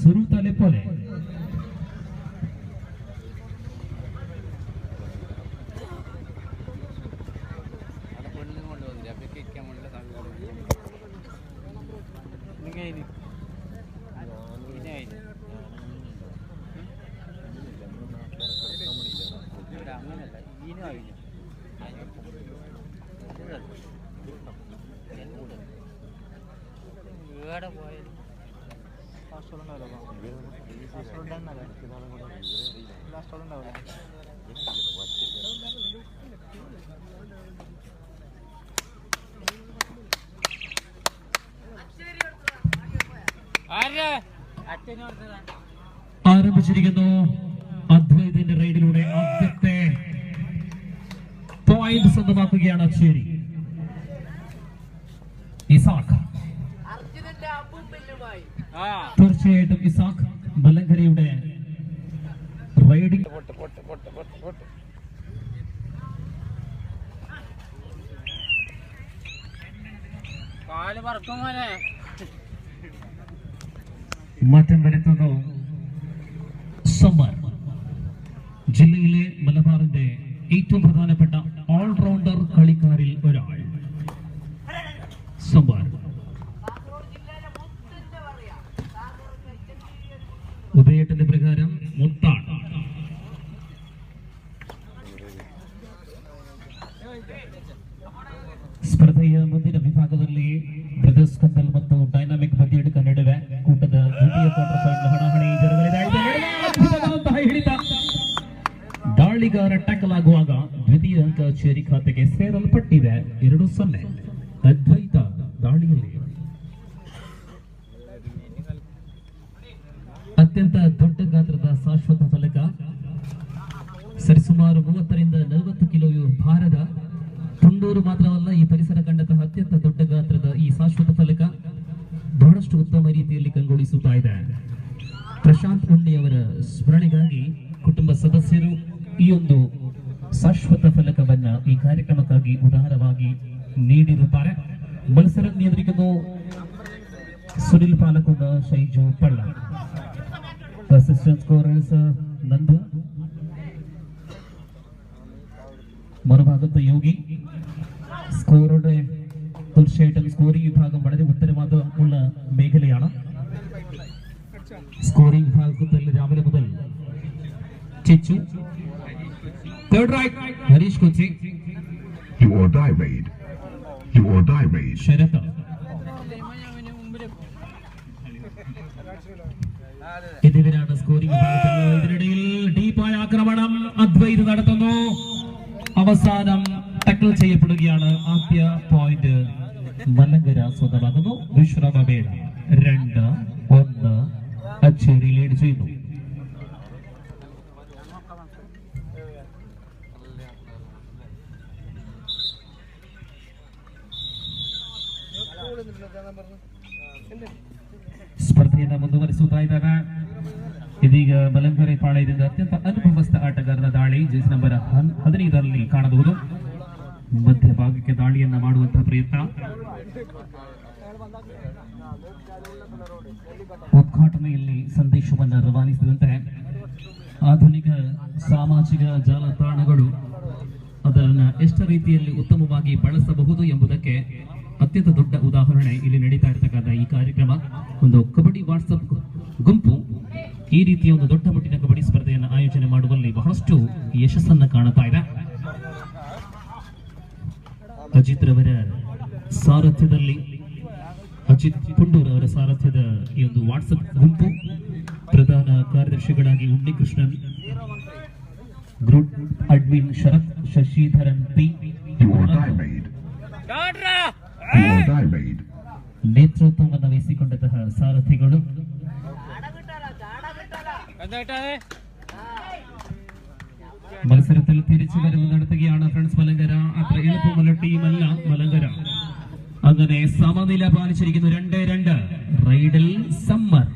സുറുതലെ പോലെ ആരംഭിച്ചിരിക്കുന്നു. അദ്വൈതിന്റെ റൈഡിലൂടെ ആദ്യത്തെ പോയിന്റ് സ്വന്തമാക്കുകയാണ് അച്ചേരി. ഇസാഖ് തീർച്ചയായിട്ടും ഇസാഖ് മലങ്കരയുടെ റൈഡിംഗ് മാറ്റം വരുത്തുന്നു. സമ്മർ ജില്ലയിലെ മലബാറിന്റെ ഏറ്റവും പ്രധാനപ്പെട്ട ഓൾറൗണ്ടർ കളിക്കാരിൽ ഒരാൾ സമ്മർ. ഉദയേട്ടന്റെ പ്രകാരം മുത്താണ്. ಸ್ಪರ್ಧೆಯ ಮುಂದಿನ ವಿಭಾಗದಲ್ಲಿ ಬ್ರದರ್ಸ್ ಕಂದಲ್ ಮತ್ತು ಡೈನಾಮಿಕ್ ಬದಿಯಡ್ಕ ನಡುವೆ ಕೂಟದ ದ್ವಿತೀಯ ಕ್ವಾರ್ಟರ್ ಫೈನಲ್ ಹಣಾಹಣಿ ಜರುಗಲಿದೆ. ಹಿಡಿತ ದಾಳಿಗಾರ ಟ್ಯಾಕಲ್ ಆಗುವಾಗ ದ್ವಿತೀಯ ಅಂಕ ಚೇರಿ ಖಾತೆಗೆ ಸೇರಲ್ಪಟ್ಟಿದೆ. 2-0 ಅದ್ವೈತ ದಾಳಿಯಲ್ಲಿ. ಅತ್ಯಂತ ದೊಡ್ಡ ಗಾತ್ರದ ಶಾಶ್ವತ ಫಲಕ, ಸರಿಸುಮಾರು 30 ರಿಂದ 40 ಕಿಲೋ ಭಾರದ ತುಂಡೂರು ಮಾತ್ರವಲ್ಲ, ಈ ಪರಿಸರ ಕಂಡಂತಹ ಅತ್ಯಂತ ದೊಡ್ಡ ಗಾತ್ರದ ಈ ಶಾಶ್ವತ ಫಲಕ ಬಹಳಷ್ಟು ಉತ್ತಮ ರೀತಿಯಲ್ಲಿ ಕಂಗೊಳಿಸುತ್ತಾ ಇದೆ. ಪ್ರಶಾಂತ್ ಉಣ್ಣಿಯವರ ಸ್ಮರಣೆಗಾಗಿ ಕುಟುಂಬ ಸದಸ್ಯರು ಈ ಒಂದು ಶಾಶ್ವತ ಫಲಕವನ್ನ ಈ ಕಾರ್ಯಕ್ರಮಕ್ಕಾಗಿ ಉದಾರವಾಗಿ ನೀಡಿರುತ್ತಾರೆ. ಮತ್ಸರ ನಿಯಂತ್ರಿക്കുന്നു ಸುನಿಲ್ ಪಾಲಕುಂದ, ಶೈಜು ಪಳ್ಳ. ಅಸಿಸ್ಟೆಂಟ್ ಸ್ಕೋರರ್ಸ್ ನಂದು, മറുഭാഗത്ത് യോഗി. സ്കോറുടെ തീർച്ചയായിട്ടും സ്കോറിംഗ് വിഭാഗം വളരെ ഉത്തരവാദിത്തമുള്ള മേഖലയാണ്. സ്കോറിംഗ് വിഭാഗത്തിൽ രാവിലെ മുതൽ ചിച്ചു, തേർഡ് റൈറ്റ് ഹരീഷ് കൊച്ചി, ശരത് എന്നിവരാണ് സ്കോറിംഗ് വിഭാഗത്തിൽ. ഇതിനിടയിൽ ഡീപ്പായ ആക്രമണം അദ്വൈത് നടത്തുന്നു. അവസാനം ടാക്കിൾ ചെയ്യപ്പെടുകയാണ്. ആദ്യ പോയിന്റ് മലങ്കര സ്വന്തമാകുന്നു. വിശ്രമവേള 2-1 അച്ചേരി ലീഡ് ചെയ്യുന്നു. ಸ್ಪರ್ಧೆಯನ್ನು ಮುಂದುವರಿಸುತ್ತಾ ಇದ್ದಾರೆ. ಇದೀಗ ಮಲಂಗರೆ ಪಾಳ್ಯದಿಂದ ಅತ್ಯಂತ ಅನುಭವಸ್ಥ ಆಟಗಾರರ ದಾಳಿ ಜೆರ್ಸಿ ನಂಬರ್ 15ರಲ್ಲಿ ಕಾಣಬಹುದು. ಮಧ್ಯಭಾಗಕ್ಕೆ ದಾಳಿಯನ್ನ ಮಾಡುವಂತಹ ಪ್ರಯತ್ನ. ಉದ್ಘಾಟನೆಯಲ್ಲಿ ಸಂದೇಶವನ್ನು ರವಾನಿಸಿದಂತೆ ಆಧುನಿಕ ಸಾಮಾಜಿಕ ಜಾಲತಾಣಗಳು ಅದನ್ನು ಎಷ್ಟು ರೀತಿಯಲ್ಲಿ ಉತ್ತಮವಾಗಿ ಬಳಸಬಹುದು ಎಂಬುದಕ್ಕೆ ಅತ್ಯಂತ ದೊಡ್ಡ ಉದಾಹರಣೆ ಇಲ್ಲಿ ನಡೀತಾ ಇರತಕ್ಕಂಥ ಈ ಕಾರ್ಯಕ್ರಮ. ಒಂದು ಕಬಡ್ಡಿ ವಾಟ್ಸಪ್ ಗುಂಪು ಈ ರೀತಿಯ ಒಂದು ದೊಡ್ಡ ಮಟ್ಟಿನ ಕಬಡ್ಡಿ ಸ್ಪರ್ಧೆಯನ್ನು ಆಯೋಜನೆ ಮಾಡುವಲ್ಲಿ ಬಹಳಷ್ಟು ಯಶಸ್ಸನ್ನು ಕಾಣುತ್ತಾ ಇದೆ. ಅಜಿತ್ ರವರ ಸಾರಥ್ಯದಲ್ಲಿ, ಅಜಿತ್ ಪುಂಡೂರ್ ಅವರ ಸಾರಥ್ಯದ ಈ ಒಂದು ವಾಟ್ಸಪ್ ಗುಂಪು, ಪ್ರಧಾನ ಕಾರ್ಯದರ್ಶಿಗಳಾಗಿ ಉನ್ನಿಕೃಷ್ಣನ್, ಗ್ರೂಪ್ ಅಡ್ಮಿನ್ ಶರತ್, ಶಶಿಧರನ್ ಪಿ, ನೇತೃತ್ವವನ್ನು ವಹಿಸಿಕೊಂಡಂತಹ ಸಾರಥಿಗಳು. മത്സരത്തിൽ തിരിച്ചു വരവ് നടത്തുകയാണ് ഫ്രണ്ട്സ് മലങ്കര. അത്ര എളുപ്പമുള്ള ടീമല്ല മലങ്കര. അങ്ങനെ സമനില പാലിച്ചിരിക്കുന്നു. 2-2 റൈഡിൽ സമ്മർ.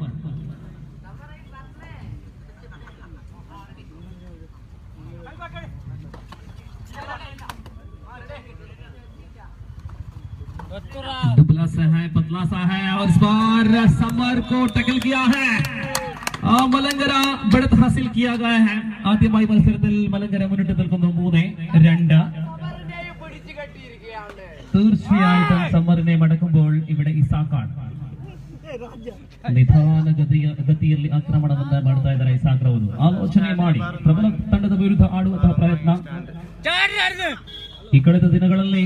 दुबला सा है, पतला सा है और इस बार समर को टैकल किया है. മലങ്കര बढ़त हासिल किया गया है ആദ്യമായി മത്സരത്തിൽ മലങ്കര മുന്നിട്ട് നിൽക്കുന്നു 3-2 തീർച്ചയായിട്ടും സമ്മറിനെ മടക്കുമ്പോൾ ഇവിടെ ഇസാഖാണ് ನಿಧಾನ ಗತಿಯಲ್ಲಿ ಆಕ್ರಮಣವನ್ನ ಮಾಡ್ತಾ ಇದ್ದಾರೆ ಇಸಾಕ್ ರವರು ಆಲೋಚನೆ ಮಾಡಿ ಪ್ರಬಲ ತಂಡದ ವಿರುದ್ಧ ಆಡುವಂತಹ ಪ್ರಯತ್ನ ಈ ಕಳೆದ ದಿನಗಳಲ್ಲಿ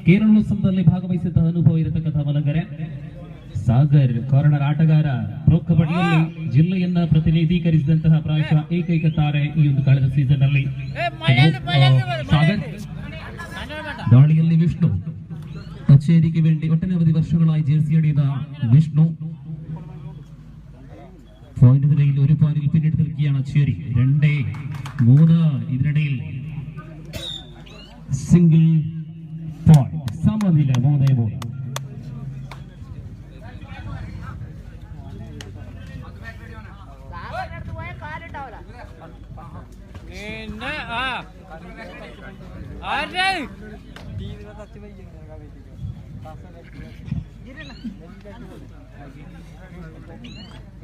ಕೇರಳೋತ್ಸವದಲ್ಲಿ ಭಾಗವಹಿಸಿದ ಅನುಭವ ಇರತಕ್ಕಂತಹ ಮಲಂಗರೆ ಸಾಗರ್ ಕಾರ್ನರ್ ಆಟಗಾರ ಪ್ರೊ ಕಬಡ್ಡಿಯಲ್ಲಿ ಜಿಲ್ಲೆಯನ್ನ ಪ್ರತಿನಿಧೀಕರಿಸಿದಂತಹ ಪ್ರಾಯಶಃ ಏಕೈಕ ತಾರೆ ಈ ಒಂದು ಕಳೆದ ಸೀಸನ್ ಅಲ್ಲಿ ಸಾಗರ್ ದಾಳಿಯಲ್ಲಿ ವಿಷ್ಣು കച്ചേരിക്ക് വേണ്ടി ഒട്ടനവധി വർഷങ്ങളായി ജേഴ്സി അണിയുന്ന വിഷ്ണു പോയിന്റ് നിലയിൽ ഒരു പോയിന്റിൽ പിന്നിട്ട് നിൽക്കുകയാണ് അച്ചേരി 2-3 ഇതിനിടയിൽ സിംഗിൾ പോയിന്റ് സമനില 3-3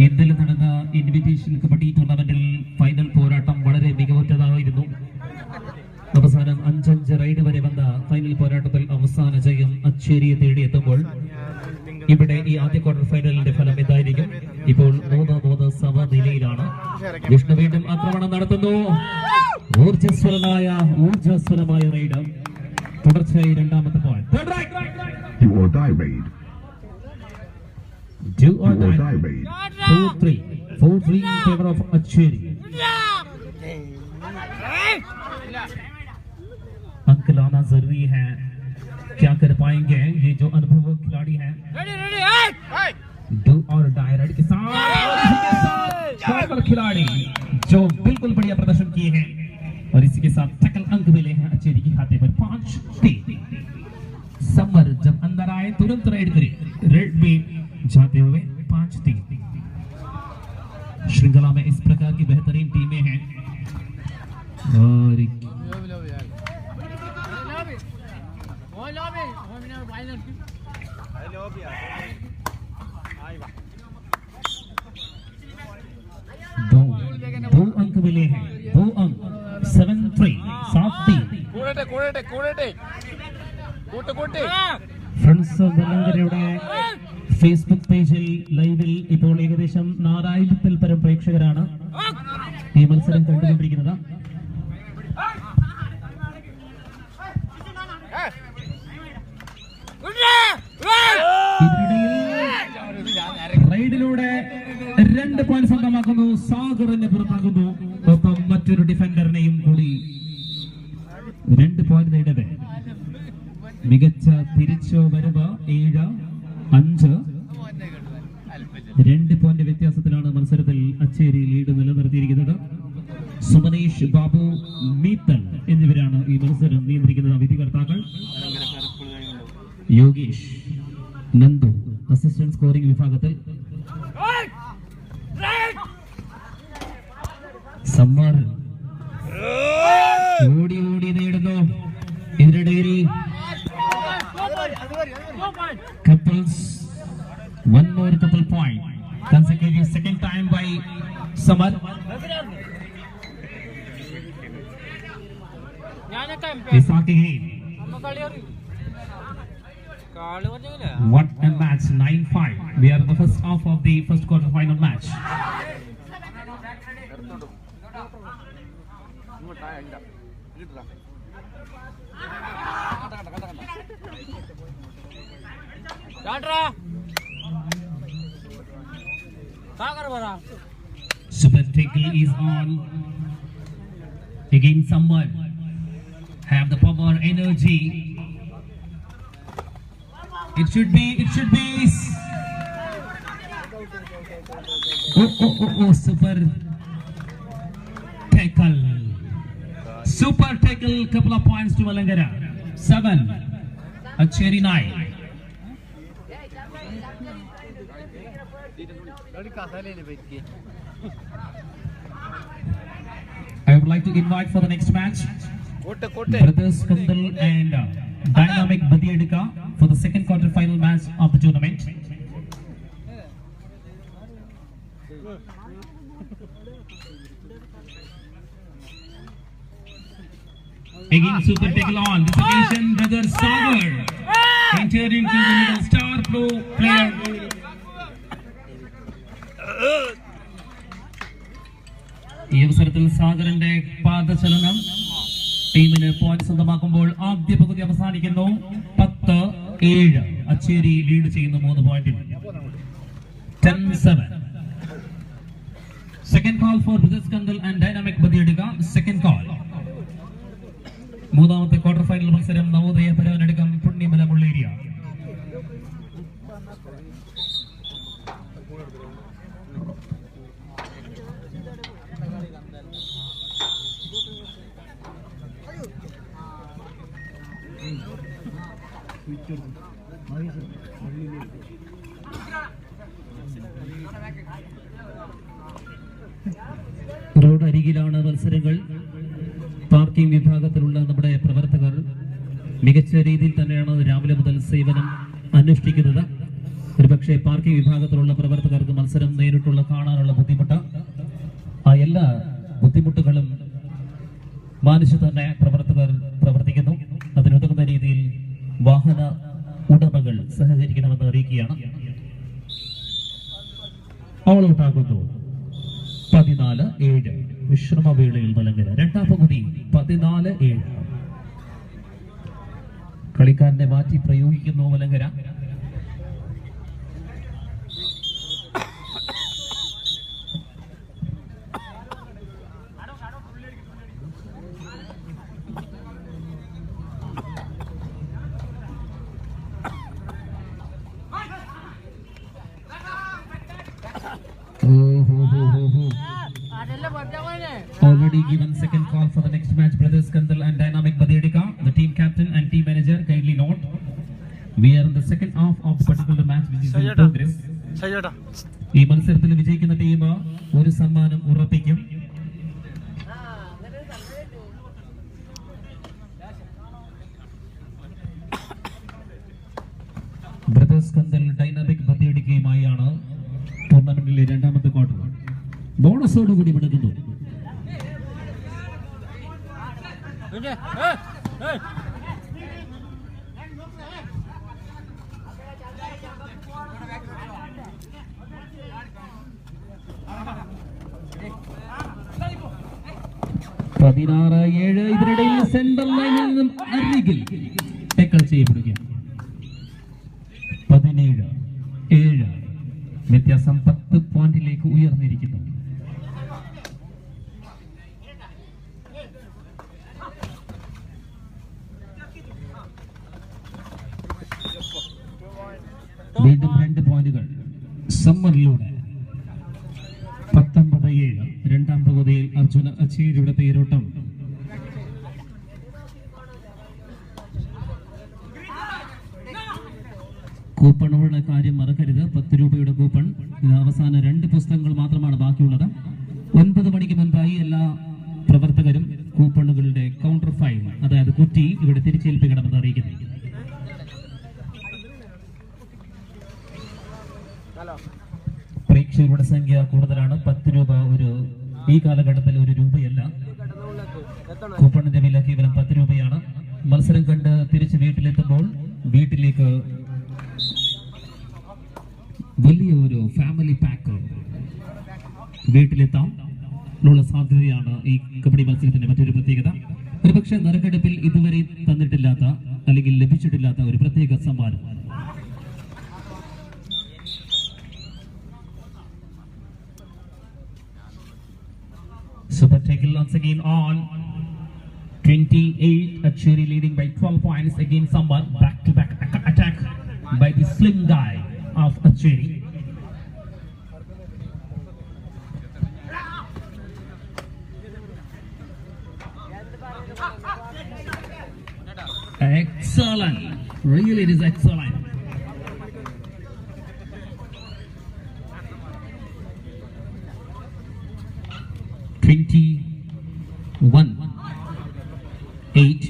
ഇന്നലെ നടന്ന ഇൻവിറ്റേഷൻ കബഡി ടൂർണമെന്റിൽ ഫൈനൽ പോരാട്ടം വളരെ മികവുറ്റതായിരുന്നു. അവസാനം 5-5 റൈഡ് വരെ വന്ന ഫൈനൽ പോരാട്ടത്തിൽ അവസാന ജയം അച്ചേരിയെ തേടിയെത്തുമ്പോൾ ഇവിടെ ഈ ആദ്യ ക്വാർട്ടർ ഫൈനലിന്റെ ഫലം എന്തായിരിക്കും? ഇപ്പോൾ 3-3 സമനിലയിലാണ്. വിഷ്ണു വീണ്ടും ആക്രമണം നടത്തുന്നു. ഊർജ്ജസ്വലമായ റൈഡ്. തുടർച്ചയായി രണ്ടാമത്തെ point. Do or die raid. 4-3 in favor of Acheri. Uncle आना जरूरी है. क्या कर पाएंगे ये जो अनुभवी खिलाड़ी हैं? डू और डाई राइड के साथ खिलाड़ी जो बिल्कुल बढ़िया प्रदर्शन किए हैं और इसी के साथ टैकल अंक मिले हैं अचेरी के खाते पर 5-3. समर जब अंदर आए तुरंत राइड करे, रेड में जाते हुए 5-3. श्रृंखला में इस प्रकार की बेहतरीन टीमें हैं और दो अंक मिले हैं. 2 अंक 7-3 7-3. ഫ്രണ്ട്സ് മലങ്കരയുടെ ഫേസ്ബുക്ക് പേജിൽ ലൈവിൽ ഇപ്പോൾ ഏകദേശം 4000-ൽ പരം പ്രേക്ഷകരാണ് ഈ മത്സരം കണ്ടുകൊണ്ടിരിക്കുന്നത്. റൈഡിലൂടെ 2 പോയിന്റ് സ്വന്തമാക്കുന്നു. സാഗറിനെ പുറത്താക്കുന്നു. ഒപ്പം മറ്റൊരു ഡിഫൻഡറിനെയും കൂടി 2 പോയിന്റ് നേടവേ മികച്ച തിരിച്ചു വരവ്. 7-5 2 പോയിന്റ് വ്യത്യാസത്തിലാണ് മത്സരത്തിൽ അച്ചേരി ലീഡ് നിലനിർത്തിയിരിക്കുന്നത്. സുമനേഷ്, ബാബു, മീത്തൽ എന്നിവരാണ് ഈ മത്സരം നിയന്ത്രിക്കുന്നത്. വിധികർത്താക്കൾ യോഗേഷ്, നന്ദു അസിസ്റ്റന്റ് സ്കോറിംഗ് വിഭാഗത്തിൽ. സമ്മാർ ഓടി നേടുന്നു. ഇതിനിടയിൽ couples, one more couple point, consecutive second time by Samar. Isaac again. What a match, 9-5. We are in the first half of the first quarter final match. Super tackle is on. Again someone have the power, energy. It should be super tackle, couple of points to Malangara. 7 Acheri 9. I would like to invite for the next match Brothers Kundal and Dynamic Badiadika for the second quarter final match of the tournament. Again, super tackle on. This occasion, brother Sagar entered into the middle. Star pro player. ഈ അവസരത്തിൽ സാഗറിന്റെ പാദചലനം ടീമിന് point സ്വന്തമാക്കുമ്പോൾ ആദ്യ പകുതി അവസാനിക്കുന്നു 10-7. അച്ചേരി lead ചെയ്യുന്നു 3 പോയിന്റിൽ. 10-7. Second call for Brothers Kandal and Dynamic Badiadiga. Second call. മൂന്നാമത്തെ quarter final മത്സരം നവോദയ പരവനടുക്കം പുണ്യമല മുള്ളേരിയ. റോഡ് അരികിലാണ് മത്സരങ്ങൾ. പാർക്കിംഗ് വിഭാഗത്തിലുള്ള നമ്മുടെ പ്രവർത്തകർ മികച്ച രീതിയിൽ തന്നെയാണ് രാവിലെ മുതൽ സേവനം അനുഷ്ഠിക്കുന്നത്. ഒരുപക്ഷെ പാർക്കിംഗ് വിഭാഗത്തിലുള്ള പ്രവർത്തകർക്ക് മത്സരം നേരിട്ടുള്ള കാണാനുള്ള ബുദ്ധിമുട്ട്, ആ എല്ലാ ബുദ്ധിമുട്ടുകളും മാനിച്ചു തന്നെ പ്രവർത്തകർ പ്രവർത്തിക്കുന്നു. അതിനുതകുന്ന രീതിയിൽ വാഹന ഉടമകൾ സഹകരിക്കണമെന്ന് അറിയിക്കുകയാണ്. ഓൾ ഔട്ട് ആകുന്നു 14-7. വിശ്രമവേളയിൽ മലങ്കര. രണ്ടാം പകുതി 14-7. കളിക്കാരനെ മാറ്റി പ്രയോഗിക്കുന്നു Malankara. Already given second call for the next match, Brothers Kandal and Dynamic Badiadiga. The team captain and team manager kindly note, we are in the second half of the particular match which is in progress. ഈ മത്സരത്തിൽ വിജയിക്കുന്ന team ഒരു സമ്മാനം ഉറപ്പിക്കും. Brothers കന്തൽ dynamic ബദിയടികയുമായാണ് ടൂർണമെന്റിലെ രണ്ടാമത്തെ quarter. ബോണസോടുകൂടി വിടുന്നു. ഇതിനിടയിൽ centre ലൈനിൽ നിന്നും അരികിൽ ടാക്കിൾ ചെയ്യപ്പെടുകയാണ്. 17-7. വ്യത്യാസം 10 പോയിന്റിലേക്ക് ഉയർന്നിരിക്കുന്നു. വീണ്ടും 2 പോയിന്റുകൾ സമ്മറിലൂടെ. 19-7. രണ്ടാം പകുതിയിൽ അർജുന അച്ചേരിയുടെ തേരോട്ടം. കൂപ്പണുകളുടെ കാര്യം മറക്കരുത്. 10 രൂപയുടെ കൂപ്പൺ. ഇത് അവസാന 2 പുസ്തകങ്ങൾ മാത്രമാണ് ബാക്കിയുള്ളത്. 9 മണിക്ക് മുൻപായി എല്ലാ പ്രവർത്തകരും കൂപ്പണുകളുടെ കൗണ്ടർ ഫൈൽ, അതായത് കുറ്റി ഇവിടെ തിരിച്ചേൽപ്പിക്കണമെന്ന് അറിയിക്കുന്നു. പ്രേക്ഷകരുടെ സംഖ്യ കൂടുതലാണ്. 10 രൂപ ഈ കാലഘട്ടത്തിൽ 1 രൂപയല്ല. കൂപ്പണിന്റെ വില കേവലം 10 രൂപയാണ്. മത്സരം കണ്ട് തിരിച്ച് വീട്ടിലെത്തുമ്പോൾ വീട്ടിലേക്ക് വലിയ ഒരു ഫാമിലി പാക്ക് വീട്ടിലെത്താം ഉള്ള സാധ്യതയാണ് ഈ കബഡി മത്സരത്തിന്റെ മറ്റൊരു പ്രത്യേകത. ഒരുപക്ഷെ നറുക്കെടുപ്പിൽ ഇതുവരെ തന്നിട്ടില്ലാത്ത അല്ലെങ്കിൽ ലഭിച്ചിട്ടില്ലാത്ത ഒരു പ്രത്യേക സമ്മാനം. Super tackle once again on 28. Acheri leading by 12 points. Again someone back-to-back attack by the slim guy of Acheri. Excellent. Really it is excellent. One, 8.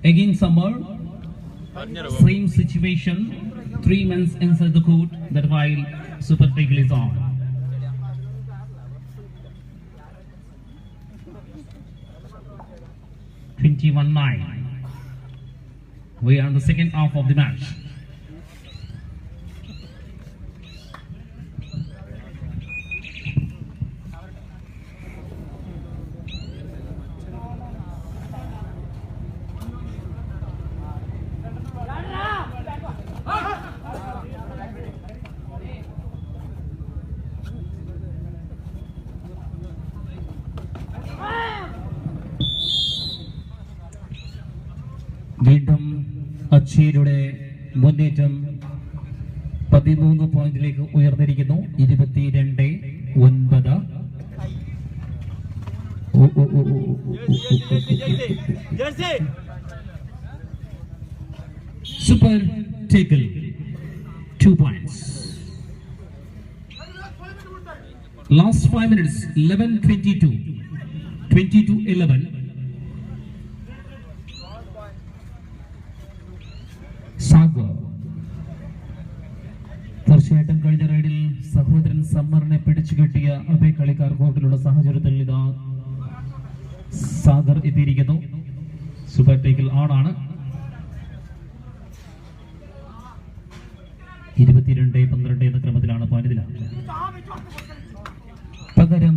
Again Summer, same situation, 3 men inside the court, that while Super Tackle is on. (21-9). We are in the second half of the match. വീണ്ടും അച്ചീരുടെ മുന്നേറ്റം 13 പോയിന്റിലേക്ക് ഉയർന്നിരിക്കുന്നു. 22-9. Super Tackle 2 points. Last 5 minutes, 11-22, 22-11. Sagar തീർച്ചയായിട്ടും കഴിഞ്ഞ റൈഡിൽ സഹോദരൻ സമ്മറിനെ പിടിച്ചു കെട്ടിയ അതേ കളിക്കാർ കോർട്ടിലുള്ള സാഹചര്യത്തിൽ ഇതാ സാഗർ എത്തിയിരിക്കുന്നു. സൂപ്പർ ടേക്കിൽ ആണാണ്. 22-12 എന്ന ക്രമത്തിലാണ് പോയിന്റിലാണ്. പകരം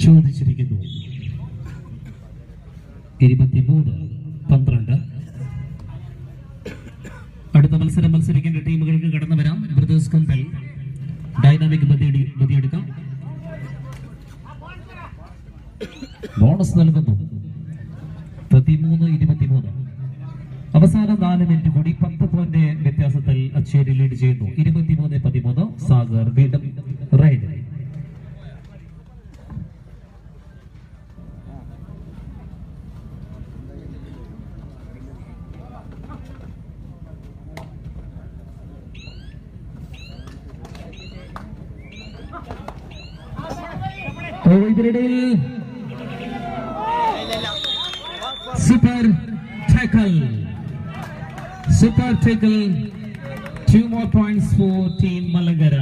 ചോദിച്ചിരിക്കുന്നു 23-12. അടുത്ത മത്സരം മത്സരിക്കേണ്ട ടീമുകൾക്ക് കടന്നു വരാം. ബ്രദേഴ്സ് കമ്പൽ ഡൈനാമിക് ബദിയെടുക്കാം. ബോണസ് നൽകുന്നു. 13-23. അവസാന 4 മിനിറ്റ് കൂടി 10 പോയിന്റ് വ്യത്യാസത്തിൽ അച്ചേരി ലീഡ് ചെയ്യുന്നു. 23-13. സാഗർ വീണ്ടും റൈഡ്. ഇതിനിടയിൽ super tackle 2 more points for team Malankara.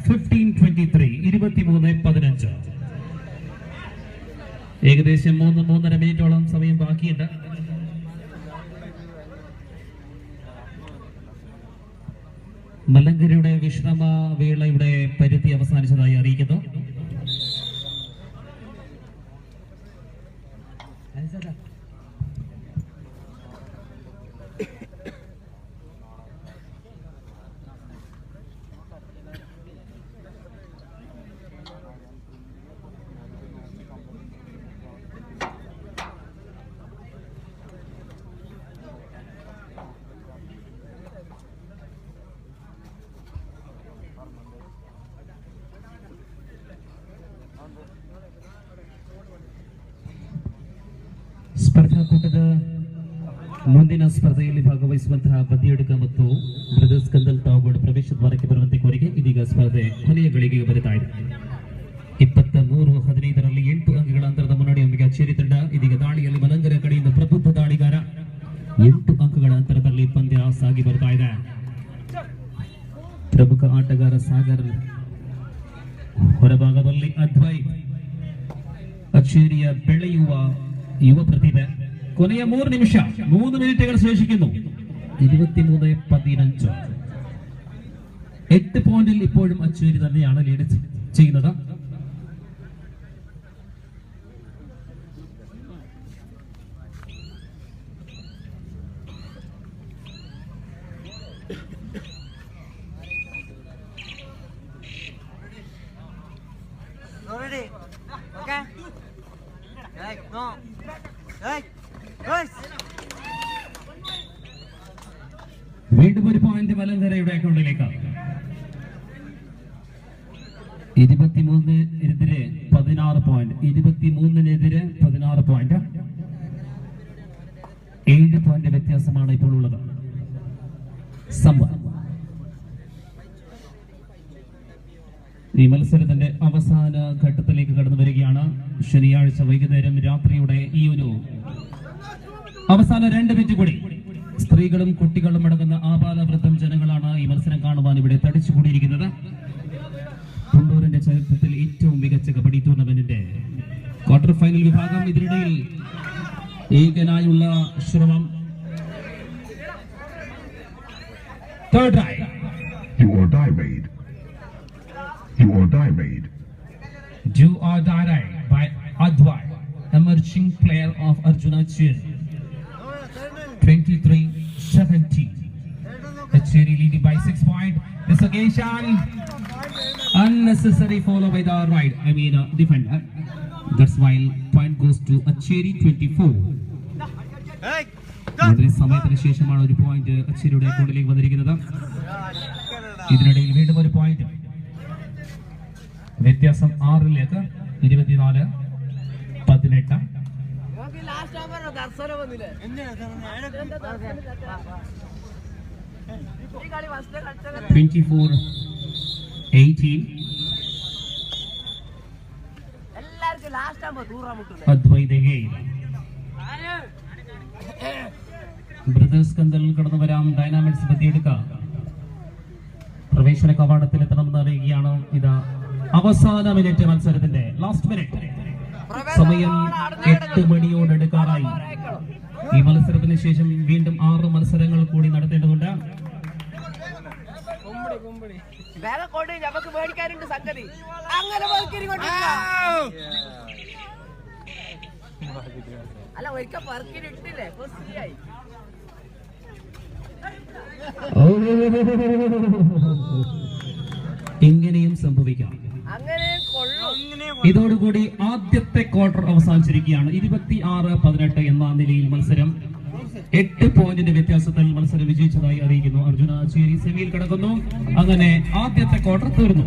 15-23. 23-15. ഏകദേശം 3-3.5 മിനിറ്റോളം സമയം ബാക്കിയുണ്ട്. മലങ്കരയുടെ വിശ്രമ വേളയുടെ പരിധി അവസാനിച്ചതായി അറിയിക്കുന്നു. ಸ್ಪರ್ಧಾಕೂಟದ ಮುಂದಿನ ಸ್ಪರ್ಧೆಯಲ್ಲಿ ಭಾಗವಹಿಸುವಂತಹ ಬದಿಯಡುಗ ಮತ್ತು ಬ್ರದರ್ಸ್ ಕಂದಲ್ ತಾವುಗಳು ಪ್ರವೇಶ ದ್ವಾರಕ್ಕೆ ಬರುವಂತೆ ಕೋರಿಕೆ. ಇದೀಗ ಸ್ಪರ್ಧೆ ಕೊನೆಯ ಗಳಿಗೆಗೆ ಬರುತ್ತಾ ಇದೆ. 23-15ರಲ್ಲಿ 8 ಅಂಕಗಳ ಅಂತರದ ಮುನ್ನಡೆಯೊಂದಿಗೆ ಅಚ್ಚೇರಿ ತಂಡ ಇದೀಗ ದಾಳಿಯಲ್ಲಿ ಮಲಂಗರ ಕಡೆಯಿಂದ ಪ್ರಬುದ್ಧ ದಾಳಿಗಾರ 8 ಅಂಕಗಳ ಅಂತರದಲ್ಲಿ ಪಂದ್ಯ ಸಾಗಿ ಬರ್ತಾ ಇದೆ. ಪ್ರಮುಖ ಆಟಗಾರ ಸಾಗರ್, ಹೊರಭಾಗದಲ್ಲಿ ಅದ್ವೈತ್, ಅಚ್ಚೇರಿಯ ಬೆಳೆಯುವ യുവ പ്രതിഭ. കൊനയ 3 നിമിഷം 3 മിനിറ്റുകൾ ശേഷിക്കുന്നു. 23-15. 8 പോയിന്റിൽ ഇപ്പോഴും അച്ചേരി തന്നെയാണ് ലീഡ് ചെയ്യുന്നത്. വീണ്ടും ഒരു പോയിന്റ് മലങ്കരയുടെ അക്കൗണ്ടിലേക്ക്. 23-നെതിരെ 16 പോയിന്റ്. 23-നെതിരെ 16 പോയിന്റ്. 7 പോയിന്റ് വ്യത്യാസമാണ് ഇപ്പോൾ ഉള്ളത്. ഈ മത്സരത്തിന്റെ അവസാന ഘട്ടത്തിലേക്ക് കടന്നു വരികയാണ്. ശനിയാഴ്ച വൈകുന്നേരം രാത്രിയുടെ ഈ ഒരു അവസാന 2 മിനിറ്റ് കൂടി. സ്ത്രീകളും കുട്ടികളും അടങ്ങുന്ന ആപാലവൃത്തം ജനങ്ങളാണ് ഈ മത്സരം കാണുവാൻ ഇവിടെ തടിച്ചുകൂടിയിരിക്കുന്നത്. കുണ്ടൂരിന്റെ ചരിത്രത്തിൽ ഏറ്റവും മികച്ച കബഡി ടൂർണമെന്റിന്റെ ക്വാർട്ടർ ഫൈനൽ വിഭാഗം. ഇതിനിടയിൽ ഏകനായുള്ള ശ്രമം. Third try. Do or die raid. Do or die raid. Do or die raid by Advai, emerging player of Arjuna Cheri. 23-17. Cheri leading by 6 points. This occasion, unnecessary follow by the defender. That's why point goes to Cheri 24. വളരെ സമയത്തിന് ശേഷമാണ് ഒരു point അച്ചേരിയുടെ അക്കൗണ്ടിലേക്ക് വന്നിരിക്കുന്നത്. ഇതിനിടയിൽ വീണ്ടും ഒരു point. വ്യത്യാസം 6ലേക്ക് 24-18. 24-18. അദ്വൈതകേ ബ്രദേഴ്സ് കന്തലിൽ കടന്നു വരാം. ഡൈനാമിക്സ് ബന്ധിയെടുക്കാം. പ്രവേശന കവാടത്തിൽ എത്തണമെന്ന് അറിയുകയാണ്. ഇത് അവസാന മിനിറ്റ് മത്സരത്തിന്റെ ലാസ്റ്റ് മിനിറ്റ്. സമയം 8 മണിയോടടുക്കാറായി. ഈ മത്സരത്തിന് ശേഷം വീണ്ടും 6 മത്സരങ്ങൾ കൂടി നടത്തേണ്ടതുണ്ട്. ഇങ്ങനെയും സംഭവിക്കാം. ഇതോടുകൂടി ആദ്യത്തെ ക്വാർട്ടർ അവസാനിച്ചിരിക്കുകയാണ്. 26-18 എന്ന നിലയിൽ മത്സരം 8 പോയിന്റിന്റെ വ്യത്യാസത്തിൽ മത്സരം വിജയിച്ചതായി അറിയിക്കുന്നു. അർജുന ചേരി സെമിയിൽ കടക്കുന്നു. അങ്ങനെ ആദ്യത്തെ ക്വാർട്ടർ തീർന്നു.